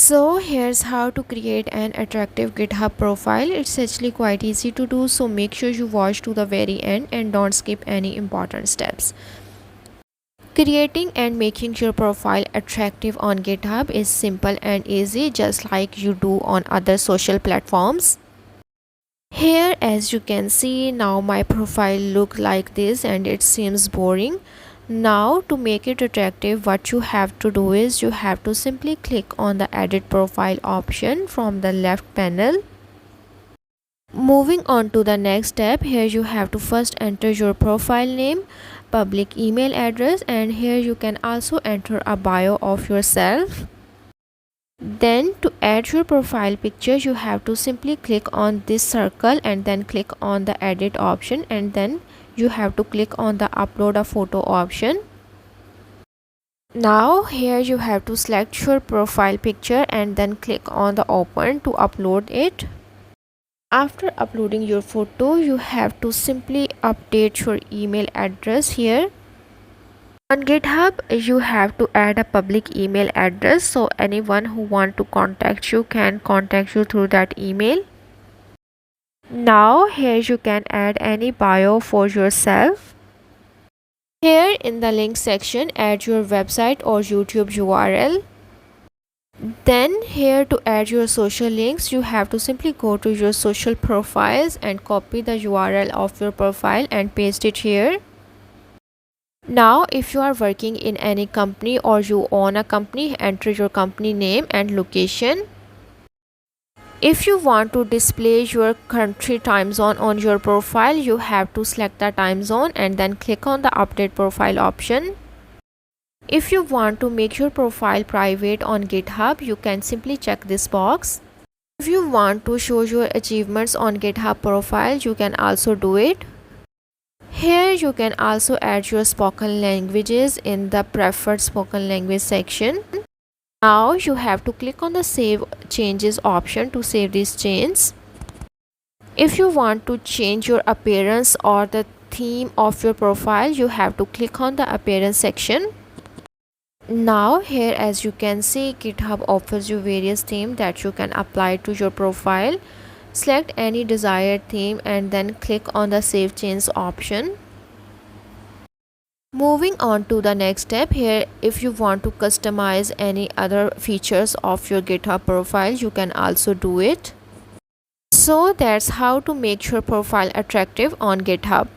So here's how to create an attractive GitHub profile. It's actually quite easy to do, so make sure you watch to the very end and don't skip any important steps. Creating and making your profile attractive on GitHub is simple and easy, just like you do on other social platforms. Here, as you can see, now my profile look like this and it seems boring. Now to make it attractive, what you have to do is you have to simply click on the edit profile option from the left panel. Moving on to the next step, here you have to first enter your profile name, public email address, and here you can also enter a bio of yourself. Then to add your profile picture, you have to simply click on this circle and then click on the edit option, and then you have to click on the upload a photo option. Now here you have to select your profile picture and then click on the open to upload it. After uploading your photo, you have to simply update your email address here. On GitHub, you have to add a public email address, so anyone who want to contact you can contact you through that email. Now here you can add any bio for yourself. Here in the link section, add your website or YouTube URL. Then here to add your social links, you have to simply go to your social profiles and copy the URL of your profile and paste it here. Now if you are working in any company or you own a company, enter your company name and location. If you want to display your country time zone on your profile, you have to select the time zone and then click on the update profile option. If you want to make your profile private on GitHub, you can simply check this box. If you want to show your achievements on GitHub profile, you can also do it. Here you can also add your spoken languages in the preferred spoken language section. Now you have to click on the save changes option to save these changes. If you want to change your appearance or the theme of your profile, you have to click on the appearance section. Now here, as you can see, GitHub offers you various themes that you can apply to your profile. Select any desired theme and then click on the save change option. Moving on to the next step, here if you want to customize any other features of your GitHub profile, you can also do it. So that's how to make your profile attractive on GitHub.